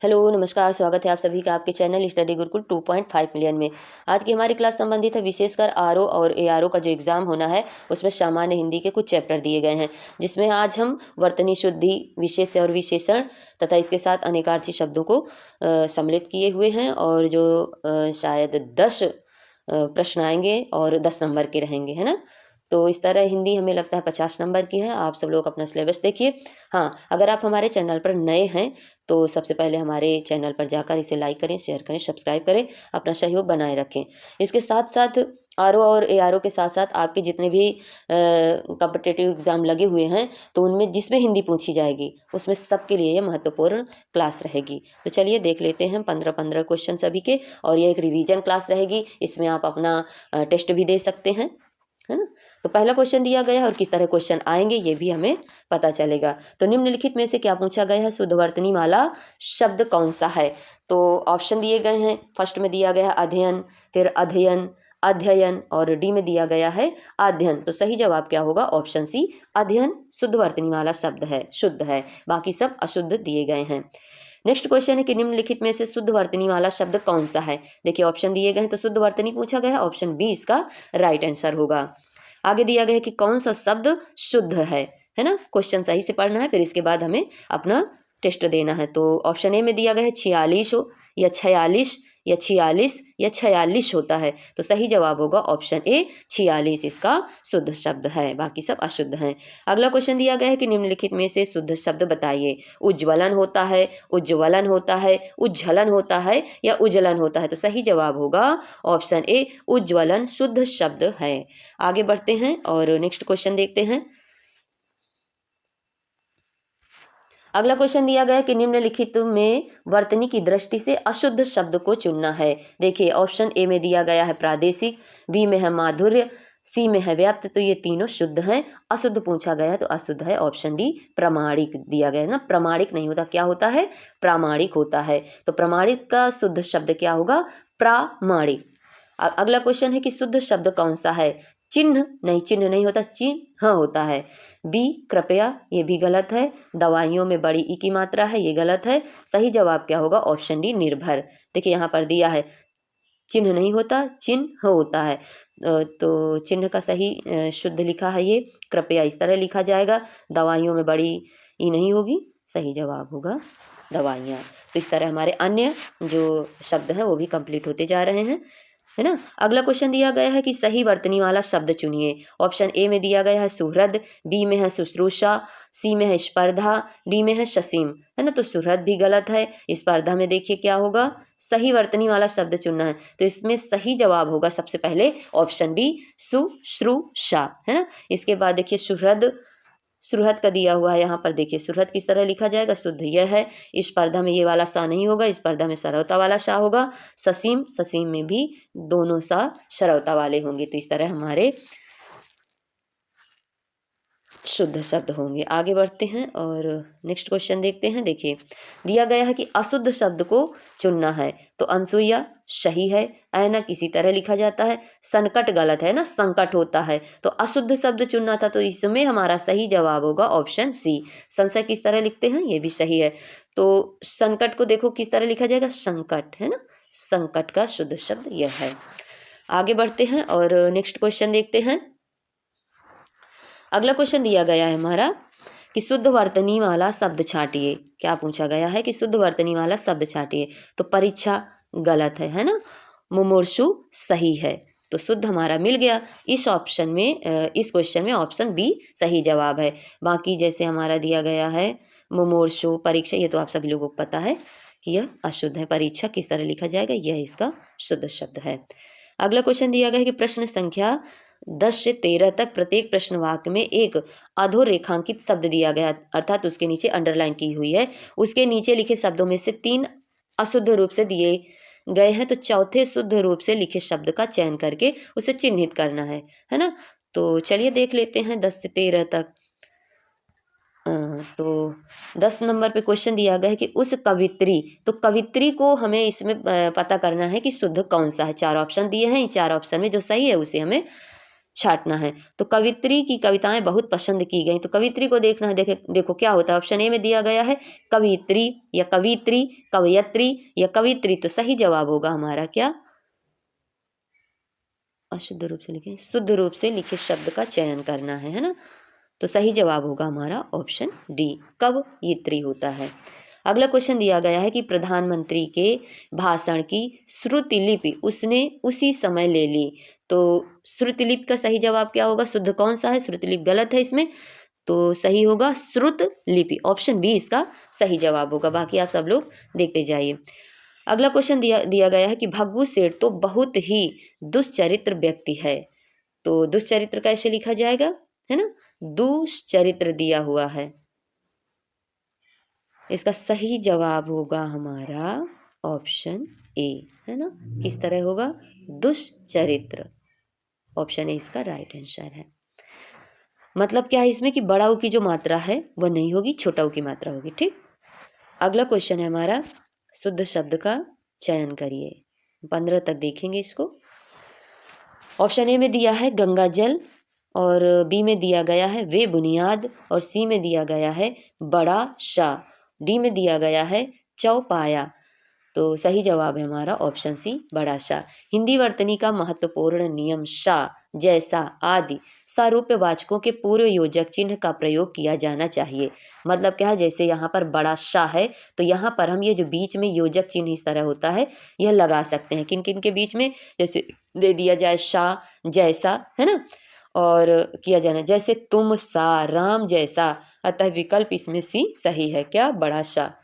Hello नमस्कार, स्वागत है आप सभी का आपके चैनल स्टडी गुरुकुल 2.5 मिलियन में। आज की हमारी क्लास संबंधित है विशेषकर आरओ और एआरओ का जो एग्ज़ाम होना है उसमें सामान्य हिंदी के कुछ चैप्टर दिए गए हैं, जिसमें आज हम वर्तनी शुद्धि, विशेष्य और विशेषण तथा इसके साथ अनेकार्थी शब्दों को सम्मिलित किए हुए हैं और जो शायद 10 प्रश्न आएंगे और 10 नंबर के रहेंगे, है ना। तो इस तरह हिंदी हमें लगता है 50 नंबर की है। आप सब लोग अपना सिलेबस देखिए। हाँ, अगर आप हमारे चैनल पर नए हैं तो सबसे पहले हमारे चैनल पर जाकर इसे लाइक करें, शेयर करें, सब्सक्राइब करें, अपना सहयोग बनाए रखें। इसके साथ साथ आरओ और एआरओ के साथ साथ आपके जितने भी कॉम्पिटिटिव एग्ज़ाम लगे हुए हैं तो उनमें जिसमें हिंदी पूछी जाएगी उसमें सबके लिए ये महत्वपूर्ण क्लास रहेगी। तो चलिए देख लेते हैं 15-15 क्वेश्चन सभी के, और ये एक रिवीजन क्लास रहेगी। इसमें आप अपना टेस्ट भी दे सकते हैं, है ना। तो पहला क्वेश्चन दिया गया है और किस तरह क्वेश्चन आएंगे ये भी हमें पता चलेगा। तो निम्नलिखित में से क्या पूछा गया है, शुद्धवर्तनी वाला शब्द कौन सा है। तो ऑप्शन दिए गए हैं। फर्स्ट में दिया गया है अध्ययन, फिर अध्ययन, अध्ययन और डी में दिया गया है अध्ययन। तो सही जवाब क्या होगा, ऑप्शन सी अध्ययन शुद्धवर्तनी वाला शब्द है, शुद्ध है, बाकी सब अशुद्ध दिए गए हैं। नेक्स्ट क्वेश्चन है कि निम्नलिखित में से शुद्धवर्तनी वाला शब्द कौन सा है। देखिए ऑप्शन दिए गए हैं तो शुद्धवर्तनी पूछा गया है, ऑप्शन बी इसका राइट आंसर होगा। आगे दिया गया है कि कौन सा शब्द शुद्ध है ना। क्वेश्चन सही से पढ़ना है, फिर इसके बाद हमें अपना टेस्ट देना है। तो ऑप्शन ए में दिया गया है 46 हो या 46 या 46 या 46 होता है। तो सही जवाब होगा ऑप्शन ए 46 इसका शुद्ध शब्द है, बाकी सब अशुद्ध हैं। अगला क्वेश्चन दिया गया है कि निम्नलिखित में से शुद्ध शब्द बताइए। उज्ज्वलन होता है, उज्ज्वलन होता है, उज्जलन होता है या उज्जलन होता है। तो सही जवाब होगा ऑप्शन ए उज्ज्वलन शुद्ध शब्द है। आगे बढ़ते हैं और नेक्स्ट क्वेश्चन देखते हैं। अगला क्वेश्चन दिया गया है कि निम्नलिखित में वर्तनी की दृष्टि से अशुद्ध शब्द को चुनना है। देखिए ऑप्शन ए में दिया गया है प्रादेशिक, बी में है माधुर्य, सी में है व्याप्त। तो ये तीनों शुद्ध हैं। अशुद्ध पूछा गया है तो अशुद्ध है ऑप्शन डी प्रामाणिक दिया गया है ना। प्रामाणिक नहीं होता, क्या होता है, प्रामाणिक होता है। तो प्रामाणिक का शुद्ध शब्द क्या होगा, प्रामाणिक। अगला क्वेश्चन है कि शुद्ध शब्द कौन सा है। चिन्ह नहीं, चिन्ह नहीं होता, चिन्ह होता है। बी कृपया, ये भी गलत है। दवाइयों में बड़ी ई की मात्रा है, ये गलत है। सही जवाब क्या होगा, ऑप्शन डी निर्भर। देखिए यहाँ पर दिया है चिन्ह नहीं होता, चिन्ह होता है। तो चिन्ह का सही शुद्ध लिखा है ये कृपया, इस तरह लिखा जाएगा। दवाइयों में बड़ी ई नहीं होगी, सही जवाब होगा दवाइयाँ। तो इस तरह हमारे अन्य जो शब्द हैं वो भी कंप्लीट होते जा रहे हैं, है ना। अगला क्वेश्चन दिया गया है कि सही वर्तनी वाला शब्द चुनिए। ऑप्शन ए में दिया गया है सुहृद, बी में है शुश्रूषा, सी में है स्पर्धा, डी में है ससीम, है ना। तो सुहृद भी गलत है। स्पर्धा में देखिए क्या होगा, सही वर्तनी वाला शब्द चुनना है। तो इसमें सही जवाब होगा सबसे पहले ऑप्शन बी शुश्रूषा, है ना। इसके बाद देखिए सुहृद, सुहृद का दिया हुआ है यहाँ पर। देखिए सुहृद किस तरह लिखा जाएगा, शुद्ध यह है। स्पर्धा में ये वाला सा नहीं होगा, स्पर्धा में सरवता वाला सा होगा। ससीम, ससीम में भी दोनों सा सरवता वाले होंगे। तो इस तरह हमारे शुद्ध शब्द होंगे। आगे बढ़ते हैं और नेक्स्ट क्वेश्चन देखते हैं। देखिए दिया गया है कि अशुद्ध शब्द को चुनना है। तो अनसुईया सही है, ऐनक इसी तरह लिखा जाता है। संकट गलत है ना, संकट होता है। तो अशुद्ध शब्द चुनना था, तो इसमें हमारा सही जवाब होगा ऑप्शन सी। संशय किस तरह लिखते हैं, ये भी सही है। तो संकट को देखो किस तरह लिखा जाएगा, संकट, है ना। संकट का शुद्ध शब्द यह है। आगे बढ़ते हैं और नेक्स्ट क्वेश्चन देखते हैं। अगला क्वेश्चन दिया गया है हमारा कि शुद्ध वर्तनी वाला शब्द छांटिए। क्या पूछा गया है कि शुद्ध वर्तनी वाला शब्द छांटिए। तो परीक्षा गलत है ना। मुमूर्षु सही है। तो शुद्ध हमारा मिल गया। इस ऑप्शन में, इस क्वेश्चन में ऑप्शन बी सही जवाब है। बाकी जैसे हमारा दिया गया है मुमूर्षु, परीक्षा, ये तो आप सभी लोगों को पता है कि यह अशुद्ध है। परीक्षा किस तरह लिखा जाएगा, यह इसका शुद्ध शब्द है। अगला क्वेश्चन दिया गया है कि प्रश्न संख्या 10 से 13 तक प्रत्येक प्रश्न वाक्य में एक अधोरेखांकित शब्द दिया गया, अर्थात उसके नीचे अंडरलाइन की हुई है। उसके नीचे लिखे शब्दों में से 3 अशुद्ध रूप से दिए गए हैं। तो चौथे शुद्ध रूप से लिखे शब्द का चयन करके उसे चिन्हित करना है ना। तो चलिए देख लेते हैं 10 से 13 तक। तो 10 नंबर पे क्वेश्चन दिया गया है कि उस कवित्री, तो कवित्री को हमें इसमें पता करना है कि शुद्ध कौन सा है। 4 ऑप्शन दिए हैं, 4 ऑप्शन में जो सही है उसे हमें छाटना है। तो कवित्री की कविताएं बहुत पसंद की गई, तो कवित्री को देखना है। देखो क्या होता है। ऑप्शन ए में दिया गया है कवित्री या कवित्री, कवयत्री या कवित्री। तो सही जवाब होगा हमारा क्या, अशुद्ध रूप से लिखे, शुद्ध रूप से लिखे शब्द का चयन करना है ना। तो सही जवाब होगा हमारा ऑप्शन डी, कवयित्री होता है। अगला क्वेश्चन दिया गया है कि प्रधानमंत्री के भाषण की श्रुतिलिपि उसने उसी समय ले ली। तो श्रुतिलिपि का सही जवाब क्या होगा, शुद्ध कौन सा है, श्रुतिलिपि गलत है इसमें, तो सही होगा श्रुत लिपि, ऑप्शन बी इसका सही जवाब होगा। बाकी आप सब लोग देखते जाइए। अगला क्वेश्चन दिया गया है कि भग्गू सेठ तो बहुत ही दुष्चरित्र व्यक्ति है। तो दुष्चरित्र कैसे लिखा जाएगा, है ना, दुष्चरित्र दिया हुआ है। इसका सही जवाब होगा हमारा ऑप्शन ए, है ना। किस तरह होगा, दुष्चरित्र, ऑप्शन ए इसका राइट आंसर है। मतलब क्या है इसमें कि बड़ा ऊ की जो मात्रा है वह नहीं होगी, छोटा ऊ की मात्रा होगी। ठीक, अगला क्वेश्चन है हमारा शुद्ध शब्द का चयन करिए। 15 तक देखेंगे इसको। ऑप्शन ए में दिया है गंगा जल, और बी में दिया गया है वे बुनियाद, और सी में दिया गया है बड़ा शाह, डी में दिया गया है चौपाया। तो सही जवाब है हमारा ऑप्शन सी, बड़ा शाह। हिंदी वर्तनी का महत्वपूर्ण नियम शाह, जैसा आदि सारूप्यवाचकों के पूर्व योजक चिन्ह का प्रयोग किया जाना चाहिए। मतलब क्या है, जैसे यहाँ पर बड़ा शाह है तो यहाँ पर हम ये जो बीच में योजक चिन्ह इस तरह होता है यह लगा सकते हैं। किन किन के बीच में, जैसे दे दिया जाए शाह जैसा, है ना, और किया जाना जैसे तुम सा राम जैसा, अतः विकल्प इसमें सी सही है, क्या, बड़ा शाह।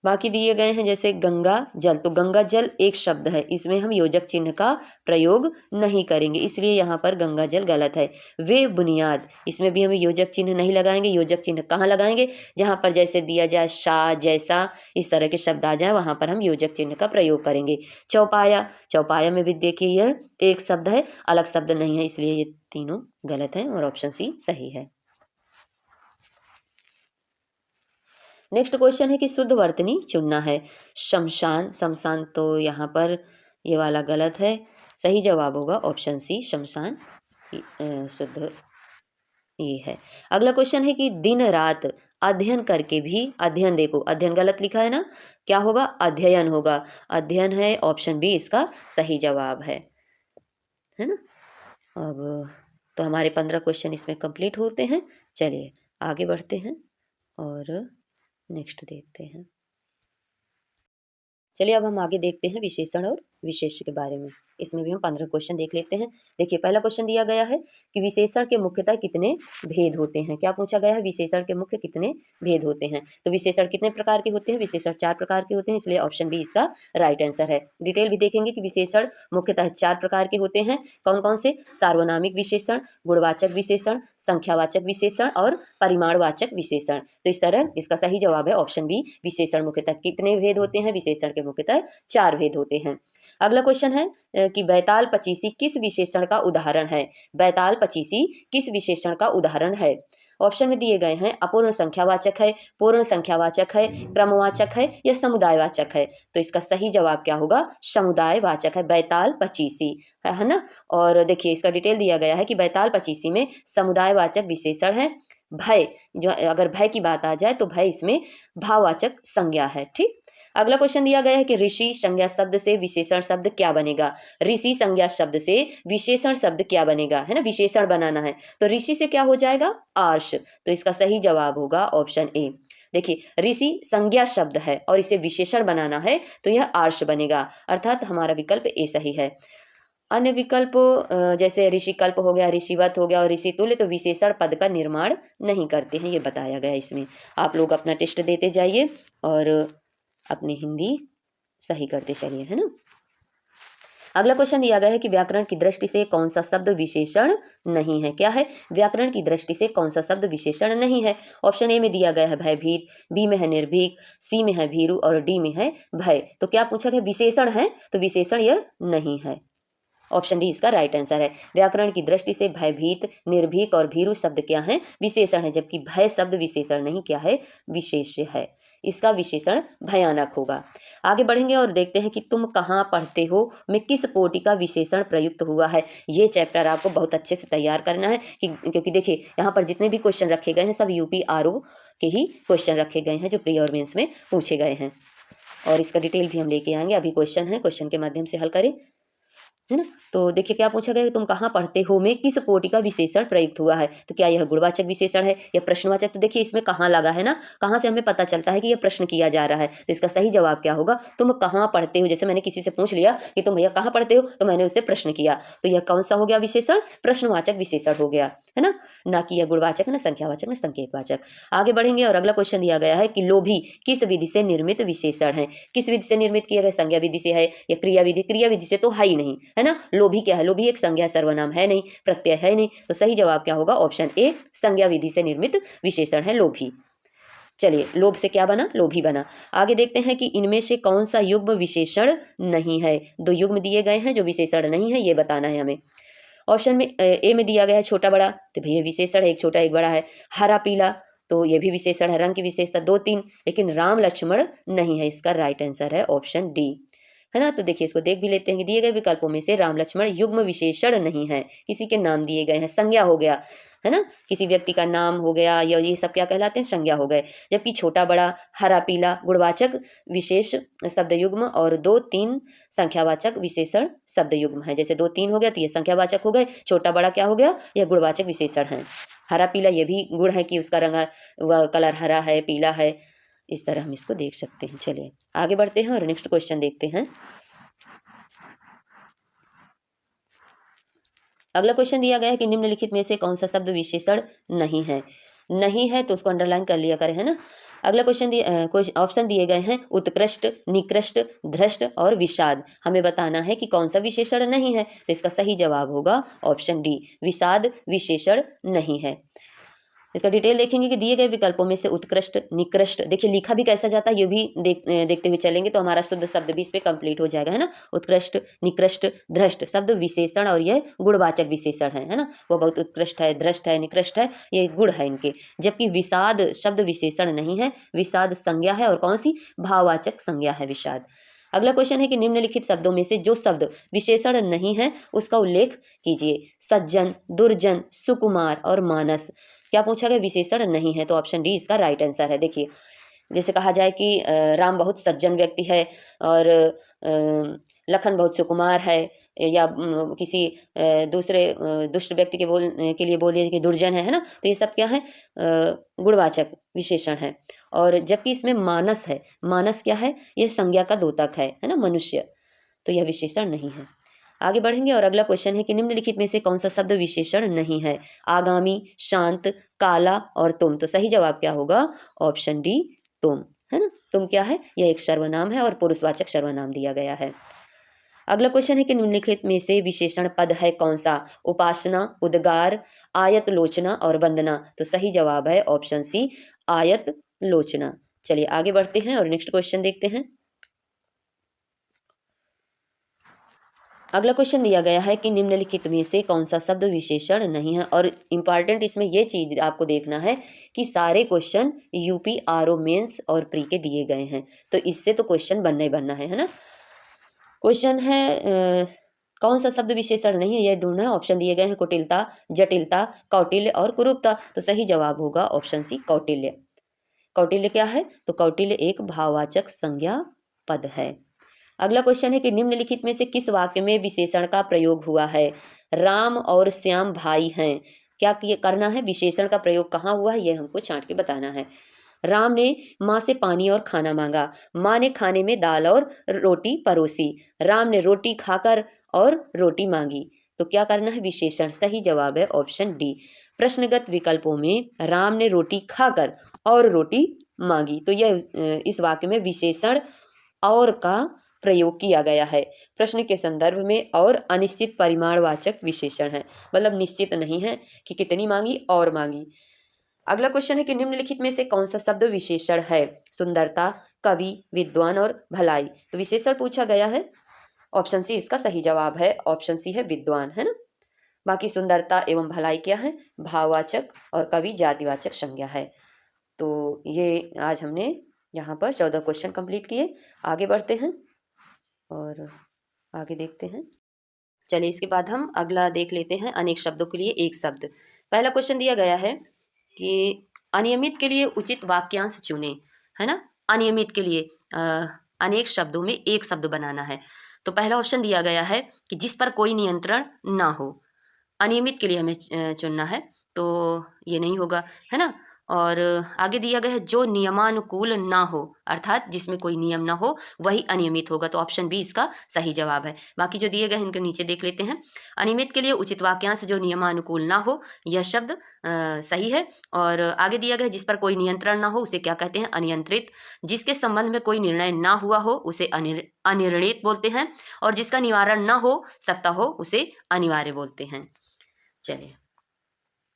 बाकी दिए गए हैं जैसे गंगा जल, तो गंगा जल एक शब्द है, इसमें हम योजक चिन्ह का प्रयोग नहीं करेंगे, इसलिए यहाँ पर गंगा जल गलत है। वे बुनियाद, इसमें भी हम योजक चिन्ह नहीं लगाएंगे। योजक चिन्ह कहाँ लगाएंगे, जहाँ पर जैसे दिया जाए शाह जैसा, इस तरह के शब्द आ जाए वहाँ पर हम योजक चिन्ह का प्रयोग करेंगे। चौपाया, चौपाया में भी देखिए यह एक शब्द है, अलग शब्द नहीं है, इसलिए ये तीनों गलत हैं और ऑप्शन सी सही है। नेक्स्ट क्वेश्चन है कि शुद्ध वर्तनी चुनना है। शमशान, शमशान तो यहाँ पर ये वाला गलत है, सही जवाब होगा ऑप्शन सी, शमशान शुद्ध ये है। अगला क्वेश्चन है कि दिन रात अध्ययन करके भी, अध्ययन देखो अध्ययन गलत लिखा है ना, क्या होगा, अध्ययन होगा, अध्ययन है, ऑप्शन बी इसका सही जवाब है ना। अब तो हमारे 15 क्वेश्चन इसमें कंप्लीट होते हैं। चलिए आगे बढ़ते हैं और नेक्स्ट देखते हैं। चलिए अब हम आगे देखते हैं विशेषण और विशेष्य के बारे में। इसमें भी हम 15 क्वेश्चन देख लेते हैं। देखिए पहला क्वेश्चन दिया गया है कि विशेषण के मुख्यतः कितने भेद होते हैं। क्या पूछा गया है, विशेषण के मुख्य कितने भेद होते हैं। तो विशेषण कितने प्रकार के होते हैं, विशेषण 4 प्रकार के होते हैं, इसलिए ऑप्शन बी इसका राइट आंसर है। डिटेल भी देखेंगे कि विशेषण मुख्यतः 4 प्रकार के होते हैं। कौन कौन से, सार्वनामिक विशेषण, गुणवाचक विशेषण, संख्यावाचक विशेषण और परिमाणवाचक विशेषण। तो इस तरह इसका सही जवाब है ऑप्शन बी, विशेषण मुख्यतः कितने भेद होते हैं, विशेषण के मुख्यतः 4 भेद होते हैं। अगला क्वेश्चन है कि बैताल पचीसी किस विशेषण का उदाहरण है। बैताल पचीसी किस विशेषण का उदाहरण है। ऑप्शन में दिए गए हैं अपूर्ण संख्यावाचक है, पूर्ण संख्यावाचक है, क्रमवाचक है या समुदायवाचक है। तो इसका सही जवाब क्या होगा, समुदायवाचक है, बैताल पचीसी है ना। और देखिए इसका डिटेल दिया गया है कि बैताल पचीसी में समुदायवाचक विशेषण है भय, जो अगर भय की बात आ जाए तो भय इसमें भाववाचक संज्ञा है। ठीक, अगला क्वेश्चन दिया गया है कि ऋषि संज्ञा शब्द से विशेषण शब्द क्या बनेगा। ऋषि संज्ञा शब्द से विशेषण शब्द क्या बनेगा, है ना, विशेषण बनाना है तो ऋषि से क्या हो जाएगा, आर्ष। तो इसका सही जवाब होगा ऑप्शन ए। देखिए ऋषि संज्ञा शब्द है और इसे विशेषण बनाना है तो यह आर्ष बनेगा, अर्थात हमारा विकल्प ए सही है। अन्य विकल्प जैसे ऋषिकल्प हो गया, ऋषिवत हो गया और ऋषितुल्य तो विशेषण पद का निर्माण नहीं करते हैं, ये बताया गया इसमें। आप लोग अपना टेस्ट देते जाइए और अपनी हिंदी सही करते चलिए, है ना। अगला क्वेश्चन दिया गया है कि व्याकरण की दृष्टि से कौन सा शब्द विशेषण नहीं है। क्या है, व्याकरण की दृष्टि से कौन सा शब्द विशेषण नहीं है। ऑप्शन ए में दिया गया है भयभीत, बी में है निर्भीक, सी में है भीरु और डी में है भय। तो क्या पूछा गया, विशेषण है तो विशेषण यह नहीं है। ऑप्शन डी इसका राइट आंसर है। व्याकरण की दृष्टि से भयभीत, निर्भीक और भीरु शब्द क्या हैं? विशेषण है, जबकि भय शब्द विशेषण नहीं क्या है? विशेष्य है। इसका विशेषण भयानक होगा। आगे बढ़ेंगे और देखते हैं कि तुम कहाँ पढ़ते हो में किस कोटि का विशेषण प्रयुक्त हुआ है। ये चैप्टर आपको बहुत अच्छे से तैयार करना है क्योंकि देखिए यहाँ पर जितने भी क्वेश्चन रखे गए हैं सब यूपी आरओ के ही क्वेश्चन रखे गए हैं जो प्री और मेंस में पूछे गए हैं, और इसका डिटेल भी हम लेके आएंगे। अभी क्वेश्चन है, क्वेश्चन के माध्यम से हल करें, है ना। तो देखिए क्या पूछा गया है, तुम कहाँ पढ़ते हो में किस कोटि का विशेषण प्रयुक्त हुआ है। तो क्या यह गुणवाचक विशेषण है या प्रश्नवाचक? तो देखिए इसमें कहाँ लगा है ना, कहाँ से हमें पता चलता है कि यह प्रश्न किया जा रहा है। तो इसका सही जवाब क्या होगा? तुम कहाँ पढ़ते हो। जैसे मैंने किसी से पूछ लिया कि तुम भैया कहाँ पढ़ते हो, तो मैंने उससे प्रश्न किया, तो यह कौन सा हो गया विशेषण? प्रश्नवाचक विशेषण हो गया, है ना कि यह गुणवाचक, ना संख्यावाचक, ना संकेतवाचक। आगे बढ़ेंगे और अगला क्वेश्चन दिया गया है कि लोभी किस विधि से निर्मित विशेषण है। किस विधि से निर्मित किया गया? संज्ञा विधि से है या क्रिया विधि? क्रिया विधि से तो है ही नहीं, है ना। लोभी क्या है? लोभी एक संज्ञा सर्वनाम है नहीं, प्रत्यय है नहीं, तो सही जवाब क्या होगा? ऑप्शन ए, संज्ञा विधि से निर्मित विशेषण है लोभी। चलिए लोभ से क्या बना? लोभी बना। आगे देखते हैं कि इनमें से कौन सा युग्म विशेषण नहीं है। दो युग्म दिए गए हैं जो विशेषण नहीं है, ये बताना है हमें। ऑप्शन में ए में दिया गया है छोटा बड़ा, तो भैया विशेषण है, एक छोटा एक बड़ा है। हरा पीला, तो ये भी विशेषण है, रंग की विशेषता 2 3, लेकिन राम लक्ष्मण नहीं है। इसका राइट आंसर है ऑप्शन डी, है ना। तो देखिए इसको देख भी लेते हैं कि दिए गए विकल्पों में से राम लक्ष्मण युग्म विशेषण नहीं है। किसी के नाम दिए गए हैं, संज्ञा हो गया, है ना, किसी व्यक्ति का नाम हो गया, या ये सब क्या कहलाते हैं? संज्ञा हो गए। जबकि छोटा बड़ा, हरा पीला गुणवाचक विशेष शब्द युग्म और 2 3 संख्यावाचक विशेषण शब्द युग्म है। जैसे 2 3 हो गया तो ये संख्यावाचक हो गए, छोटा बड़ा क्या हो गया? यह गुणवाचक विशेषण है। हरा पीला ये भी गुण है कि उसका रंग वह कलर हरा है, पीला है, इस तरह हम इसको देख सकते हैं। चलिए आगे बढ़ते हैं और नेक्स्ट क्वेश्चन देखते हैं। अगला क्वेश्चन दिया गया है कि निम्नलिखित में से कौन सा शब्द विशेषण नहीं है। नहीं है तो उसको अंडरलाइन कर लिया करें, है ना। अगला क्वेश्चन ऑप्शन दिए गए हैं उत्कृष्ट, निकृष्ट, धृष्ट और विषाद। हमें बताना है कि कौन सा विशेषण नहीं है, तो इसका सही जवाब होगा ऑप्शन डी, विषाद विशेषण नहीं है। इसका डिटेल देखेंगे कि दिए गए विकल्पों में से उत्कृष्ट, निकृष्ट, देखिए लिखा भी कैसा जाता है ये भी देखते हुए चलेंगे, तो हमारा शुद्ध शब्द भी इस पे कंप्लीट हो जाएगा, है ना। उत्कृष्ट, निकृष्ट, धृष्ट शब्द विशेषण और यह गुणवाचक विशेषण है ना। वो बहुत उत्कृष्ट है, धृष्ट है, निकृष्ट है, ये गुण है इनके। जबकि विषाद शब्द विशेषण नहीं है, विषाद संज्ञा है, और कौन सी? भाववाचक संज्ञा है विषाद। अगला क्वेश्चन है कि निम्नलिखित शब्दों में से जो शब्द विशेषण नहीं है उसका उल्लेख कीजिए। सज्जन, दुर्जन, सुकुमार और मानस। क्या पूछा गया? विशेषण नहीं है, तो ऑप्शन डी इसका राइट आंसर है। देखिए जैसे कहा जाए कि राम बहुत सज्जन व्यक्ति है, और लखन बहुत सुकुमार है, या किसी दूसरे दुष्ट व्यक्ति के लिए बोल दिया कि दुर्जन है ना, तो ये सब क्या है? गुणवाचक विशेषण है। और जबकि इसमें मानस है, मानस क्या है? ये संज्ञा का द्योतक है ना, मनुष्य, तो यह विशेषण नहीं है। आगे बढ़ेंगे और अगला क्वेश्चन है कि निम्नलिखित में से कौन सा शब्द विशेषण नहीं है। आगामी, शांत, काला और तुम। तो सही जवाब क्या होगा? ऑप्शन डी, तुम, है ना। तुम क्या है? यह एक सर्वनाम है और पुरुषवाचक सर्वनाम दिया गया है। अगला क्वेश्चन है कि निम्नलिखित में से विशेषण पद है कौन सा। उपासना, उद्गार, आयत लोचना और वंदना। तो सही जवाब है ऑप्शन सी, आयत लोचना। चलिए आगे बढ़ते हैं और नेक्स्ट क्वेश्चन देखते हैं। अगला क्वेश्चन दिया गया है कि निम्नलिखित में से कौन सा शब्द विशेषण नहीं है, और इम्पॉर्टेंट इसमें यह चीज आपको देखना है कि सारे क्वेश्चन यूपी आरओ मेंस और प्री के दिए गए हैं, तो इससे तो क्वेश्चन बनना ही बनना है ना। क्वेश्चन है कौन सा शब्द विशेषण नहीं है, यह ढूंढना है। ऑप्शन दिए गए हैं कुटिलता, जटिलता, कौटिल्य और कुरूपता। तो सही जवाब होगा ऑप्शन सी, कौटिल्य। कौटिल्य क्या है? तो कौटिल्य एक भाववाचक संज्ञा पद है। अगला क्वेश्चन है कि निम्नलिखित में से किस वाक्य में विशेषण का प्रयोग हुआ है। राम और श्याम भाई हैं। क्या करना है? विशेषण का प्रयोग कहाँ हुआ है, यह हमको छांट के बताना है। राम ने माँ से पानी और खाना मांगा। माँ ने खाने में दाल और रोटी परोसी। राम ने रोटी खाकर और रोटी मांगी। तो क्या करना है? विशेषण। सही जवाब है ऑप्शन डी। प्रश्नगत विकल्पों में राम ने रोटी खाकर और रोटी मांगी, तो यह इस वाक्य में विशेषण और का प्रयोग किया गया है। प्रश्न के संदर्भ में और अनिश्चित परिमाणवाचक विशेषण है, मतलब निश्चित नहीं है कि कितनी मांगी और मांगी। अगला क्वेश्चन है कि निम्नलिखित में से कौन सा शब्द विशेषण है। सुंदरता, कवि, विद्वान और भलाई। तो विशेषण पूछा गया है, ऑप्शन सी इसका सही जवाब है, ऑप्शन सी है विद्वान, है ना। बाकी सुंदरता एवं भलाई क्या है, भाववाचक, और कवि जातिवाचक संज्ञा है। तो ये आज हमने यहाँ पर 14 क्वेश्चन कंप्लीट किए। आगे बढ़ते हैं और आगे देखते हैं। चलिए इसके बाद हम अगला देख लेते हैं, अनेक शब्दों के लिए एक शब्द। पहला क्वेश्चन दिया गया है कि अनियमित के लिए उचित वाक्यांश चुनें, है ना। अनियमित के लिए अनेक शब्दों में एक शब्द बनाना है। तो पहला ऑप्शन दिया गया है कि जिस पर कोई नियंत्रण ना हो। अनियमित के लिए हमें चुनना है, तो ये नहीं होगा, है ना। और आगे दिया गया है जो नियमानुकूल ना हो, अर्थात जिसमें कोई नियम ना हो वही अनियमित होगा, तो ऑप्शन बी इसका सही जवाब है। बाकी जो दिए गए हैं इनके नीचे देख लेते हैं। अनियमित के लिए उचित वाक्यांश जो नियमानुकूल ना हो, यह शब्द सही है। और आगे दिया गया है जिस पर कोई नियंत्रण ना हो उसे क्या कहते हैं, अनियंत्रित। जिसके संबंध में कोई निर्णय ना हुआ हो उसे अनिर्णित बोलते हैं। और जिसका निवारण ना हो सकता हो उसे अनिवार्य बोलते हैं। चलिए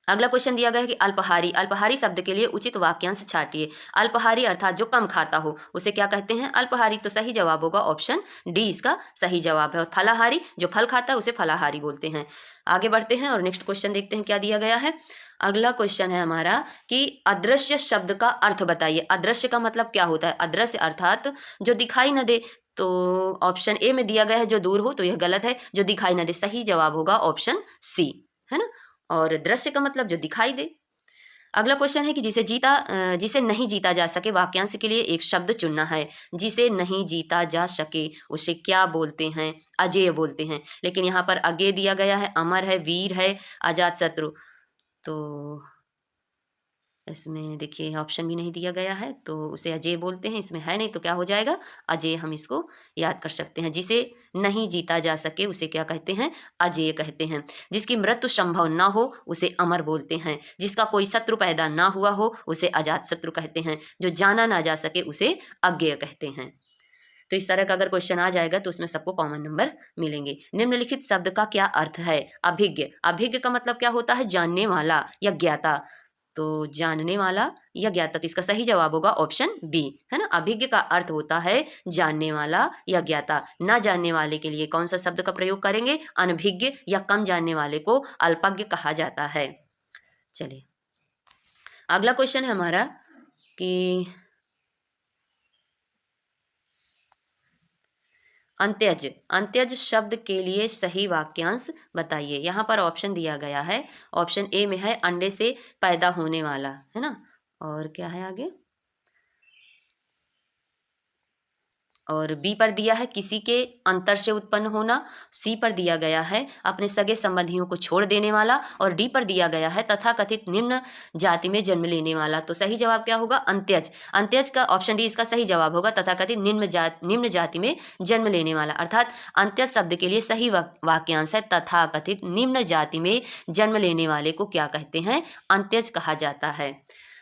अगला क्वेश्चन दिया गया है कि अल्पाहारी, अल्पाहारी शब्द के लिए उचित वाक्यांश छाटिए। अल्पाहारी अर्थात जो कम खाता हो उसे क्या कहते हैं, अल्पाहारी। तो सही जवाब होगा ऑप्शन डी इसका सही जवाब है। और फलाहारी जो फल खाता है उसे फलाहारी बोलते हैं। आगे बढ़ते हैं और नेक्स्ट क्वेश्चन देखते हैं क्या दिया गया है। अगला क्वेश्चन है हमारा कि अदृश्य शब्द का अर्थ बताइए। अदृश्य का मतलब क्या होता है, अदृश्य अर्थात जो दिखाई न दे। तो ऑप्शन ए में दिया गया है जो दूर हो, तो यह गलत है, जो दिखाई न दे। सही जवाब होगा ऑप्शन सी, है ना। और दृश्य का मतलब जो दिखाई दे। अगला क्वेश्चन है कि जिसे नहीं जीता जा सके, वाक्यांश के लिए एक शब्द चुनना है। जिसे नहीं जीता जा सके उसे क्या बोलते हैं, अजेय बोलते हैं। लेकिन यहाँ पर अज्ञेय दिया गया है, अमर है, वीर है, अजात शत्रु। तो इसमें देखिए ऑप्शन भी नहीं दिया गया है, तो उसे अजेय बोलते हैं। इसमें है नहीं तो क्या हो जाएगा, अजेय। हम इसको याद कर सकते हैं। जिसे नहीं जीता जा सके उसे क्या कहते हैं, अजेय कहते हैं। जिसकी मृत्यु संभव ना हो उसे अमर बोलते हैं। जिसका कोई शत्रु पैदा ना हुआ हो उसे अजात शत्रु कहते हैं। जो जाना ना जा सके उसे अज्ञेय कहते हैं। तो इस तरह का अगर क्वेश्चन आ जाएगा तो उसमें सबको कॉमन नंबर मिलेंगे। निम्नलिखित शब्द का क्या अर्थ है, अभिज्ञ। अभिज्ञ का मतलब क्या होता है, जानने वाला या ज्ञाता। तो जानने वाला या ज्ञाता, तो इसका सही जवाब होगा ऑप्शन बी, है ना। अभिज्ञ का अर्थ होता है जानने वाला या ज्ञाता। ना जानने वाले के लिए कौन सा शब्द का प्रयोग करेंगे, अनभिज्ञ, या कम जानने वाले को अल्पज्ञ कहा जाता है। चलिए अगला क्वेश्चन है हमारा कि अंत्यज, अंत्यज शब्द के लिए सही वाक्यांश बताइए। यहाँ पर ऑप्शन दिया गया है, ऑप्शन ए में है अंडे से पैदा होने वाला, है ना। और क्या है आगे, और बी पर दिया है किसी के अंतर से उत्पन्न होना। सी पर दिया गया है अपने सगे संबंधियों को छोड़ देने वाला। और डी पर दिया गया है तथाकथित निम्न जाति में जन्म लेने वाला। तो सही जवाब क्या होगा, अंत्यज। अंत्यज का ऑप्शन डी इसका सही जवाब होगा, तथाकथित निम्न जाति में जन्म लेने वाला। अर्थात अंत्यज शब्द के लिए सही वाक्यांश है तथाकथित निम्न जाति में जन्म लेने वाले को क्या कहते हैं, अंत्यज कहा जाता है।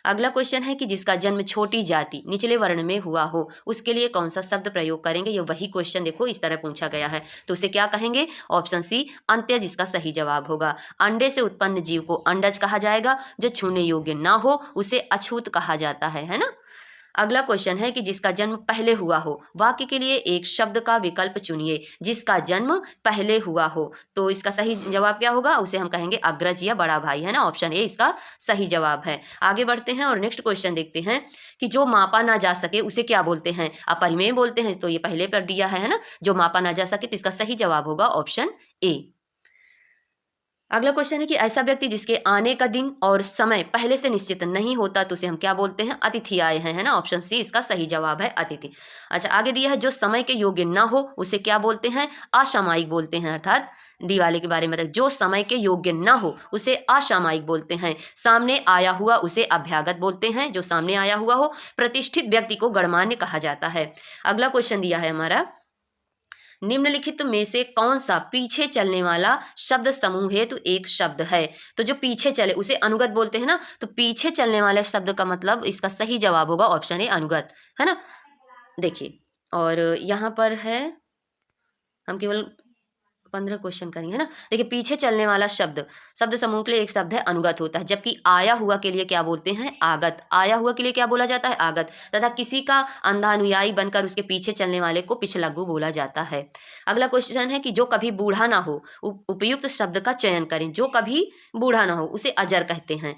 अगला क्वेश्चन है कि जिसका जन्म छोटी जाति निचले वर्ण में हुआ हो उसके लिए कौन सा शब्द प्रयोग करेंगे। ये वही क्वेश्चन देखो इस तरह पूछा गया है, तो उसे क्या कहेंगे, ऑप्शन सी अंत्यज इसका सही जवाब होगा। अंडे से उत्पन्न जीव को अंडज कहा जाएगा। जो छूने योग्य ना हो उसे अछूत कहा जाता है ना। अगला क्वेश्चन है कि जिसका जन्म पहले हुआ हो, वाक्य के लिए एक शब्द का विकल्प चुनिए। जिसका जन्म पहले हुआ हो, तो इसका सही जवाब क्या होगा, उसे हम कहेंगे अग्रज या बड़ा भाई, है ना। ऑप्शन ए इसका सही जवाब है। आगे बढ़ते हैं और नेक्स्ट क्वेश्चन देखते हैं कि जो मापा ना जा सके उसे क्या बोलते हैं, अपरिमेय बोलते हैं। तो ये पहले पर दिया है ना, जो मापा ना जा सके, तो इसका सही जवाब होगा ऑप्शन ए। अगला क्वेश्चन है कि ऐसा व्यक्ति जिसके आने का दिन और समय पहले से निश्चित नहीं होता तो उसे हम क्या बोलते हैं, अतिथि आए हैं, है ना। ऑप्शन सी इसका सही जवाब है, अतिथि। अच्छा आगे दिया है जो समय के योग्य ना हो उसे क्या बोलते हैं, असामयिक बोलते हैं। अर्थात डी वाले के बारे में जो समय के योग्य ना हो उसे असामयिक बोलते हैं। सामने आया हुआ उसे अभ्यागत बोलते हैं, जो सामने आया हुआ हो। प्रतिष्ठित व्यक्ति को गणमान्य कहा जाता है। अगला क्वेश्चन दिया है हमारा, निम्नलिखित में से कौन सा पीछे चलने वाला शब्द समूह हेतु एक शब्द है। तो जो पीछे चले उसे अनुगत बोलते हैं ना, तो पीछे चलने वाले शब्द का मतलब इसका सही जवाब होगा ऑप्शन ए अनुगत, है ना। देखिए और यहाँ पर है, हम केवल 15 क्वेश्चन करेंगे, है ना। देखिए, पीछे चलने वाला शब्द, शब्द समूह के लिए एक शब्द है अनुगत होता है, जबकि आया हुआ के लिए क्या बोलते हैं, आगत। आया हुआ के लिए क्या बोला जाता है, आगत। तथा किसी का अंधा अनुयायी बनकर उसके पीछे चलने वाले को पिछलग्गू बोला जाता है। अगला क्वेश्चन है कि जो कभी बूढ़ा ना हो, उपयुक्त शब्द का चयन करें। जो कभी बूढ़ा ना हो उसे अजर कहते हैं,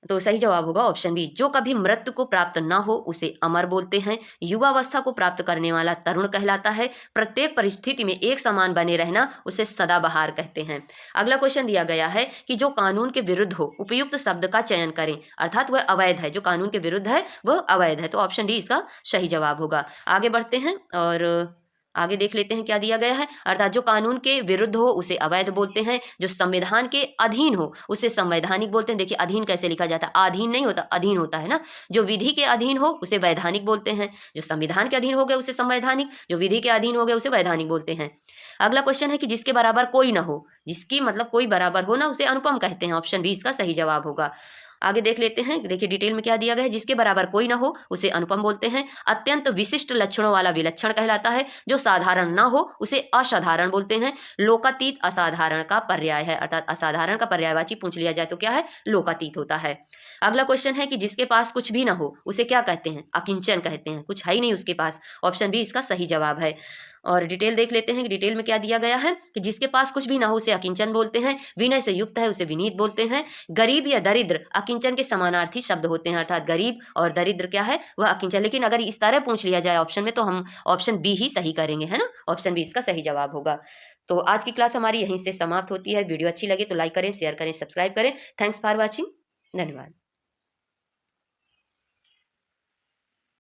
तो सही जवाब होगा ऑप्शन बी। जो कभी मृत्यु को प्राप्त न हो उसे अमर बोलते हैं। युवावस्था को प्राप्त करने वाला तरुण कहलाता है। प्रत्येक परिस्थिति में एक समान बने रहना उसे सदाबहार कहते हैं। अगला क्वेश्चन दिया गया है कि जो कानून के विरुद्ध हो उपयुक्त शब्द का चयन करें, अर्थात वह अवैध है। जो कानून के विरुद्ध है वह अवैध है, तो ऑप्शन डी इसका सही जवाब होगा। आगे बढ़ते हैं और आगे देख लेते हैं क्या दिया गया है। अर्थात जो कानून के विरुद्ध हो उसे अवैध बोलते हैं। जो संविधान के अधीन हो उसे संवैधानिक बोलते हैं। देखिए, अधीन कैसे लिखा जाता है, अधीन नहीं होता, अधीन होता है ना। जो विधि के अधीन हो उसे वैधानिक बोलते हैं। जो संविधान के अधीन हो गए उसे संवैधानिक, जो विधि के अधीन हो गए उसे वैधानिक बोलते हैं। अगला क्वेश्चन है कि जिसके बराबर कोई ना हो, जिसकी मतलब कोई बराबर हो ना, उसे अनुपम कहते हैं। ऑप्शन बी इसका सही जवाब होगा। आगे देख लेते हैं, देखिए डिटेल में क्या दिया गया है। जिसके बराबर कोई ना हो उसे अनुपम बोलते हैं। अत्यंत विशिष्ट लक्षणों वाला विलक्षण कहलाता है। जो साधारण ना हो उसे असाधारण बोलते हैं। लोकातीत असाधारण का पर्याय है, अर्थात असाधारण का पर्यायवाची पूछ लिया जाए तो क्या है, लोकातीत होता है। अगला क्वेश्चन है कि जिसके पास कुछ भी ना हो उसे क्या कहते हैं, अकिंचन कहते हैं। कुछ है ही नहीं उसके पास, ऑप्शन बी इसका सही जवाब है। और डिटेल देख लेते हैं कि डिटेल में क्या दिया गया है कि जिसके पास कुछ भी ना हो उसे अकिंचन बोलते हैं। विनय से युक्त है उसे विनीत बोलते हैं। गरीब या दरिद्र अकिंचन के समानार्थी शब्द होते हैं, अर्थात गरीब और दरिद्र क्या है, वह अकिंचन। लेकिन अगर इस तरह पूछ लिया जाए ऑप्शन में तो हम ऑप्शन बी ही सही करेंगे, है ना। ऑप्शन बी इसका सही जवाब होगा। तो आज की क्लास हमारी यहीं से समाप्त होती है। वीडियो अच्छी लगे तो लाइक करें, शेयर करें, सब्सक्राइब करें। Thanks for watching. धन्यवाद।